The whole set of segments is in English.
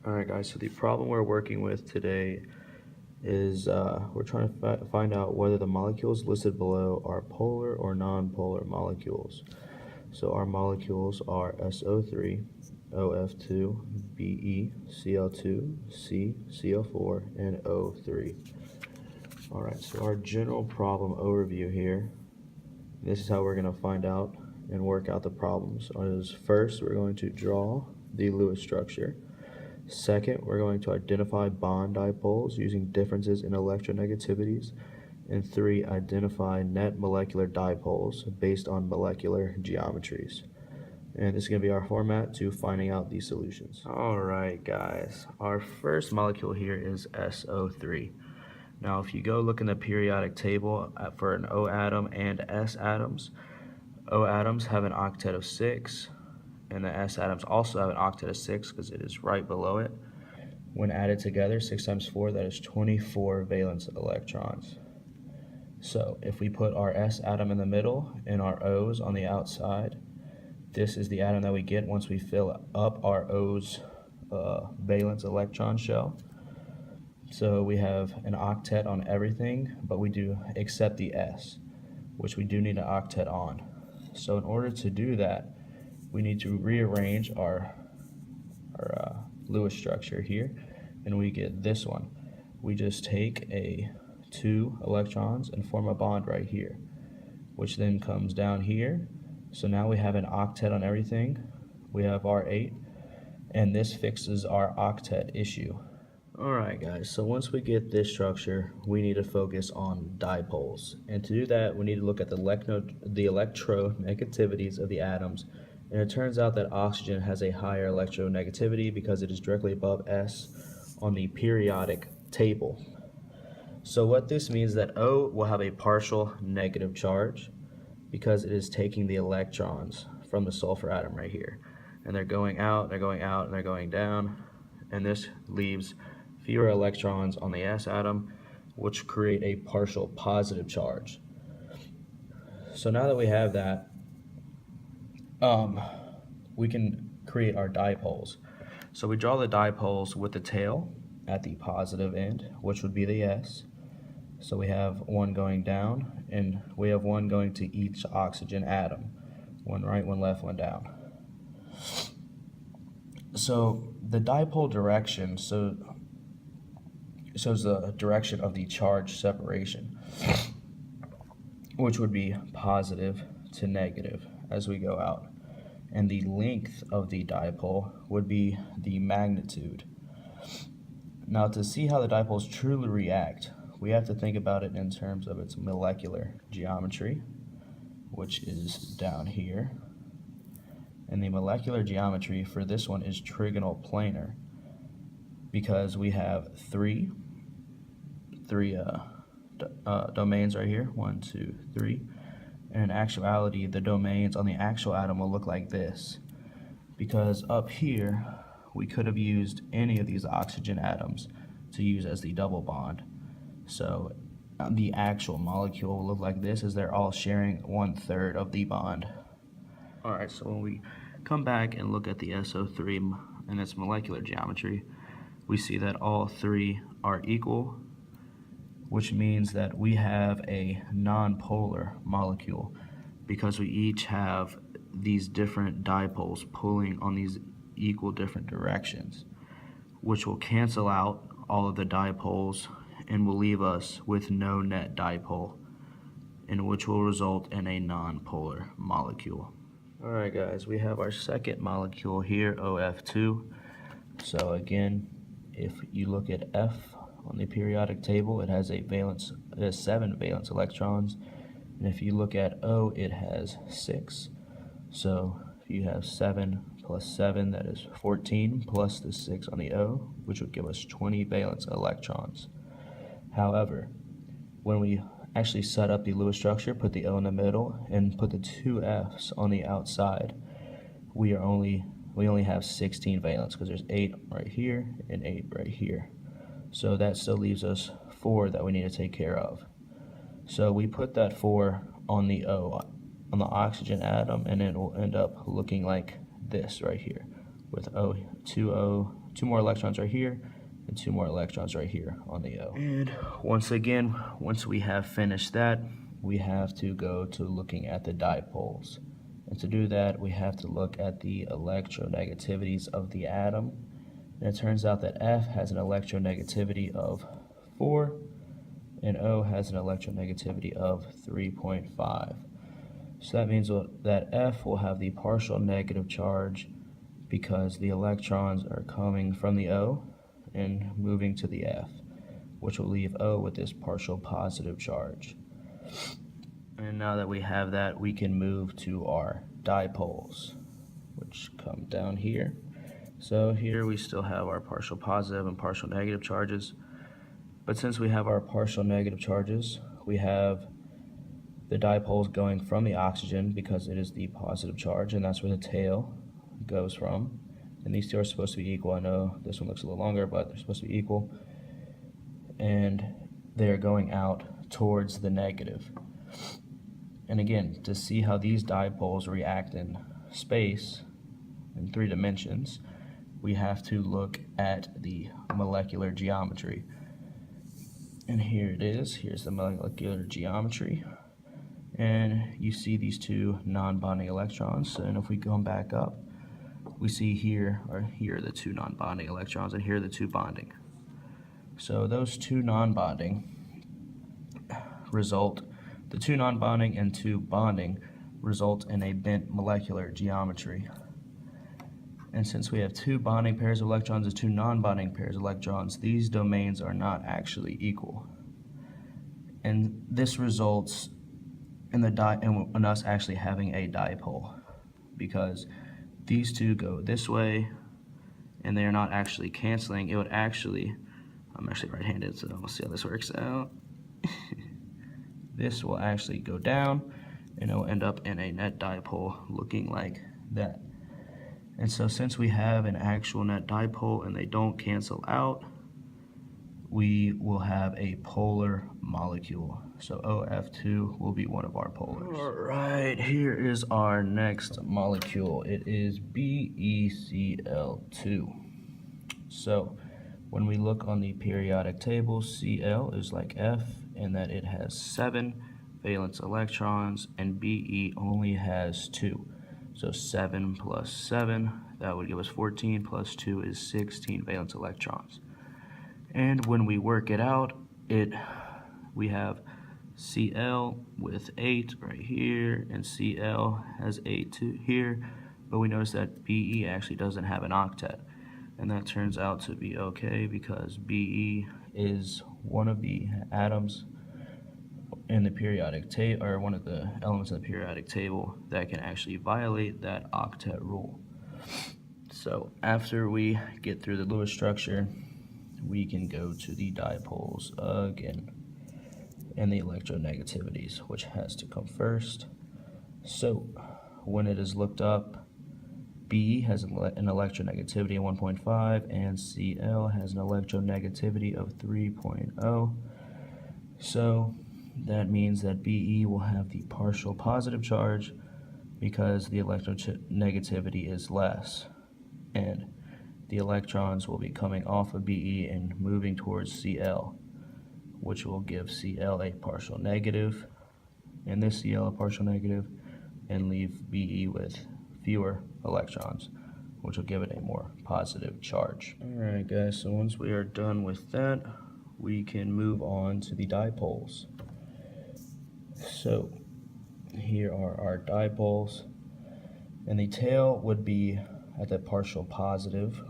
Alright guys, so the problem we're working with today is we're trying to find out whether the molecules listed below are polar or non-polar molecules. So our molecules are SO3, OF2, BE, Cl2, C, Cl4, and O3. Alright, so our general problem overview here, this is how we're going to find out and work out the problems. Is first, we're going to draw the Lewis structure. Second, we're going to identify bond dipoles using differences in electronegativities. And three, identify net molecular dipoles based on molecular geometries. And this is going to be our format to finding out these solutions. Alright guys, our first molecule here is SO3. Now if you go look in the periodic table for an O atom and S atoms, O atoms have an octet of 6, and the S atoms also have an octet of 6 because it is right below it. When added together, 6 times 4, that is 24 valence electrons. So if we put our S atom in the middle and our O's on the outside, this is the atom that we get once we fill up our O's valence electron shell. So we have an octet on everything, but we do except the S, which we do need an octet on. So in order to do that, we need to rearrange our Lewis structure here, and we get this one. We just take 2 electrons and form a bond right here, which then comes down here. So now we have an octet on everything. We have our 8, and this fixes our octet issue. Alright guys, so once we get this structure, we need to focus on dipoles. And to do that, we need to look at the electronegativities of the atoms. And it turns out that oxygen has a higher electronegativity because it is directly above S on the periodic table. So what this means is that O will have a partial negative charge because it is taking the electrons from the sulfur atom right here. And they're going out, they're going out, and they're going down. And this leaves fewer electrons on the S atom, which create a partial positive charge. So now that we have that, we can create our dipoles. So we draw the dipoles with the tail at the positive end, which would be the S. So we have one going down, and we have one going to each oxygen atom. One right, one left, one down. So the dipole direction shows the direction of the charge separation, which would be positive to negative as we go out. And the length of the dipole would be the magnitude. Now to see how the dipoles truly react, we have to think about it in terms of its molecular geometry, which is down here. And the molecular geometry for this one is trigonal planar because we have three domains right here, 1, 2, 3. And in actuality, the domains on the actual atom will look like this, because up here we could have used any of these oxygen atoms to use as the double bond. So the actual molecule will look like this, as they're all sharing 1/3 of the bond. Alright, so when we come back and look at the SO3 and its molecular geometry, we see that all 3 are equal, which means that we have a non-polar molecule because we each have these different dipoles pulling on these equal different directions, which will cancel out all of the dipoles and will leave us with no net dipole, and which will result in a non-polar molecule. Alright guys, we have our second molecule here, OF2. So again, if you look at F on the periodic table, it has 7 valence electrons, and if you look at O, it has 6. So if you have 7 plus 7, that is 14, plus the 6 on the O, which would give us 20 valence electrons. However, when we actually set up the Lewis structure, put the O in the middle, and put the 2 F's on the outside, we only have 16 valence because there's 8 right here and 8 right here. So that still leaves us 4 that we need to take care of. So we put that 4 on the O, on the oxygen atom, and it will end up looking like this right here, with O, 2O, two more electrons right here, and two more electrons right here on the O. And once again, once we have finished that, we have to go to looking at the dipoles. And to do that, we have to look at the electronegativities of the atom. And it turns out that F has an electronegativity of 4, and O has an electronegativity of 3.5. So that means that F will have the partial negative charge because the electrons are coming from the O and moving to the F, which will leave O with this partial positive charge. And now that we have that, we can move to our dipoles, which come down here. So here we still have our partial positive and partial negative charges. But since we have our partial negative charges, we have the dipoles going from the oxygen because it is the positive charge, and that's where the tail goes from. And these two are supposed to be equal. I know this one looks a little longer, but they're supposed to be equal. And they're going out towards the negative. And again, to see how these dipoles react in space in 3 dimensions, we have to look at the molecular geometry. And here it is. Here's the molecular geometry. And you see these two non-bonding electrons. And if we come back up, we see here are the two non-bonding electrons, and here are the two bonding. So those two non-bonding the two non-bonding and two bonding result in a bent molecular geometry. And since we have two bonding pairs of electrons and two non-bonding pairs of electrons, these domains are not actually equal. And this results in in us actually having a dipole, because these two go this way and they're not actually canceling. I'm actually right-handed, so we'll see how this works out. This will actually go down and it will end up in a net dipole looking like that. And so since we have an actual net dipole and they don't cancel out, we will have a polar molecule. So OF2 will be one of our polars. All right, here is our next molecule. It is BeCl2. So when we look on the periodic table, Cl is like F in that it has 7 valence electrons, and Be only has 2. So 7 plus 7, that would give us 14, plus 2 is 16 valence electrons. And when we work it out, we have Cl with 8 right here, and Cl has 8 here, but we notice that Be actually doesn't have an octet. And that turns out to be okay because Be is one of the atoms in the periodic table, or one of the elements in the periodic table that can actually violate that octet rule. So after we get through the Lewis structure, we can go to the dipoles again and the electronegativities, which has to come first. So when it is looked up, Be has an electronegativity of 1.5 and Cl has an electronegativity of 3.0. So that means that Be will have the partial positive charge because the electronegativity is less, and the electrons will be coming off of Be and moving towards Cl, which will give Cl a partial negative, and this Cl a partial negative, and leave Be with fewer electrons, which will give it a more positive charge. Alright guys, so once we are done with that, we can move on to the dipoles. So here are our dipoles, and the tail would be at the partial positive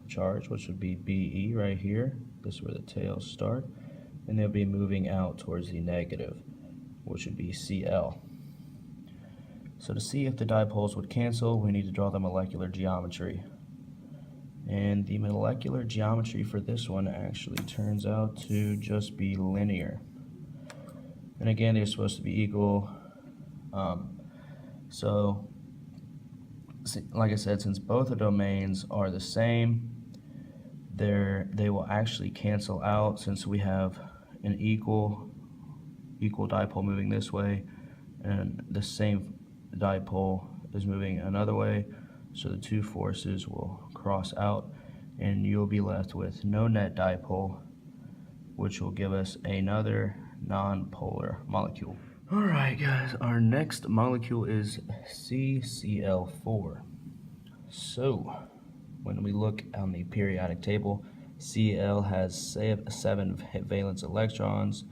charge, which would be Be right here. This is where the tails start, and they'll be moving out towards the negative, which would be Cl. So to see if the dipoles would cancel, we need to draw the molecular geometry. And the molecular geometry for this one actually turns out to just be linear. And again, they're supposed to be equal. So like I said, since both the domains are the same, they will actually cancel out since we have an equal dipole moving this way and the same dipole is moving another way, so the two forces will cross out and you'll be left with no net dipole, which will give us another non-polar molecule. Alright guys, our next molecule is CCl4. So, when we look on the periodic table, Cl has 7 valence electrons,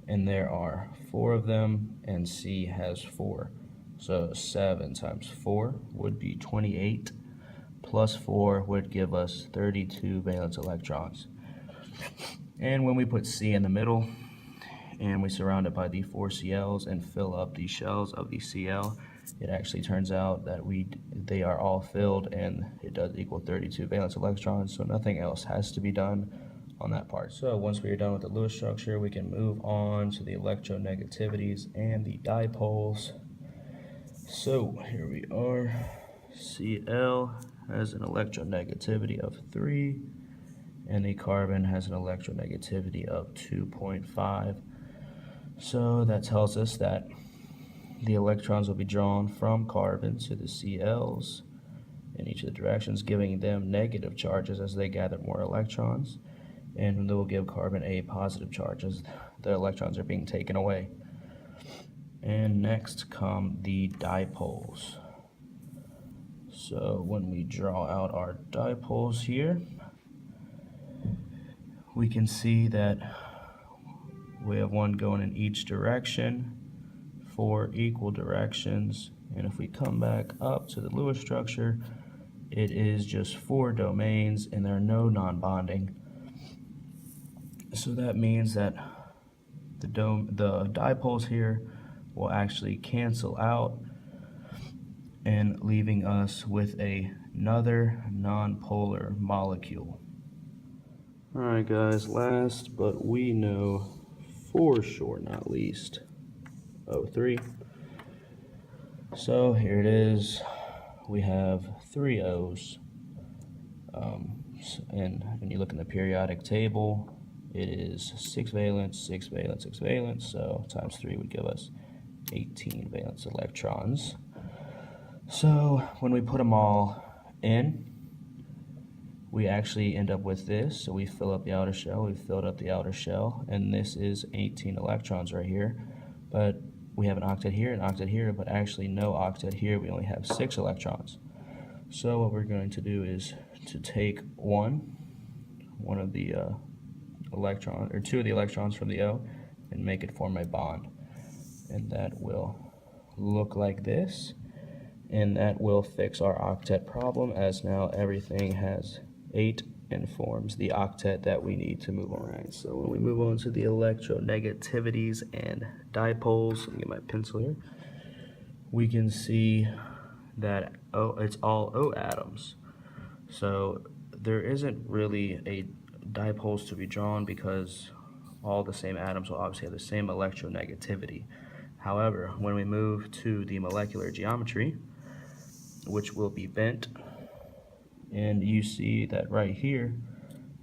and there are 4 of them, and C has 4. So 7 times 4 would be 28, plus 4 would give us 32 valence electrons. And when we put C in the middle, and we surround it by the 4 Cl's and fill up the shells of the Cl, it actually turns out that they are all filled, and it does equal 32 valence electrons, so nothing else has to be done on that part. So once we are done with the Lewis structure, we can move on to the electronegativities and the dipoles. So here we are. Cl has an electronegativity of 3, and the carbon has an electronegativity of 2.5. So that tells us that the electrons will be drawn from carbon to the Cl's in each of the directions, giving them negative charges as they gather more electrons, and they will give carbon a positive charge as the electrons are being taken away. And next come the dipoles. So when we draw out our dipoles here, we can see that we have one going in each direction, 4 equal directions, and if we come back up to the Lewis structure, it is just 4 domains and there are no non-bonding. So that means that the dipoles here will actually cancel out, and leaving us with another non-polar molecule. Alright guys, last but we know for sure not least, O3. So here it is. We have 3 O's, and when you look in the periodic table, it is 6 valence, 6 valence, 6 valence, so times 3 would give us 18 valence electrons. So when we put them all in, we actually end up with this. So we fill up the outer shell, we filled up the outer shell, and this is 18 electrons right here. But we have an octet here, but actually no octet here. We only have 6 electrons. So what we're going to do is to take one of the electron, or 2 of the electrons from the O, and make it form a bond. And that will look like this. And that will fix our octet problem, as now everything has 8 and forms the octet that we need to move on. Right, so when we move on to the electronegativities and dipoles, let me get my pencil here, we can see that it's all O atoms. So there isn't really a dipoles to be drawn because all the same atoms will obviously have the same electronegativity. However, when we move to the molecular geometry, which will be bent, and you see that right here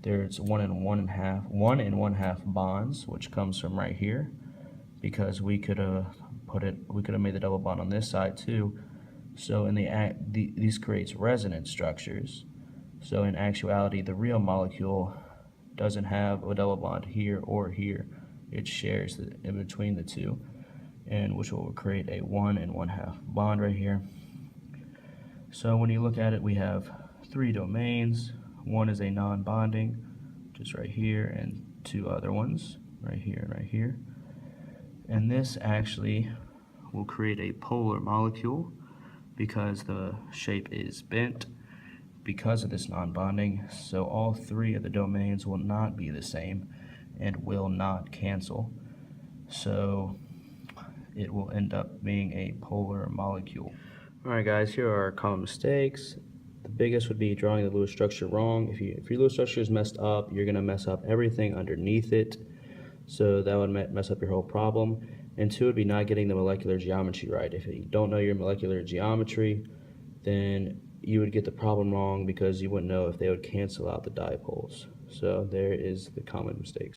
there's 1 and 1/2 bonds, which comes from right here, because we could have made the double bond on this side too. So in these creates resonance structures. So in actuality, the real molecule doesn't have a double bond here or here. It shares in between the two, and which will create a 1 and 1/2 bond right here. So when you look at it, we have 3 domains. One is a non-bonding, just right here, and 2 other ones, right here and right here. And this actually will create a polar molecule because the shape is bent because of this non-bonding. So all 3 of the domains will not be the same and will not cancel. So it will end up being a polar molecule. Alright guys, here are our common mistakes. The biggest would be drawing the Lewis structure wrong. If your Lewis structure is messed up, you're going to mess up everything underneath it. So that would mess up your whole problem. And 2 would be not getting the molecular geometry right. If you don't know your molecular geometry, then you would get the problem wrong because you wouldn't know if they would cancel out the dipoles. So there is the common mistakes.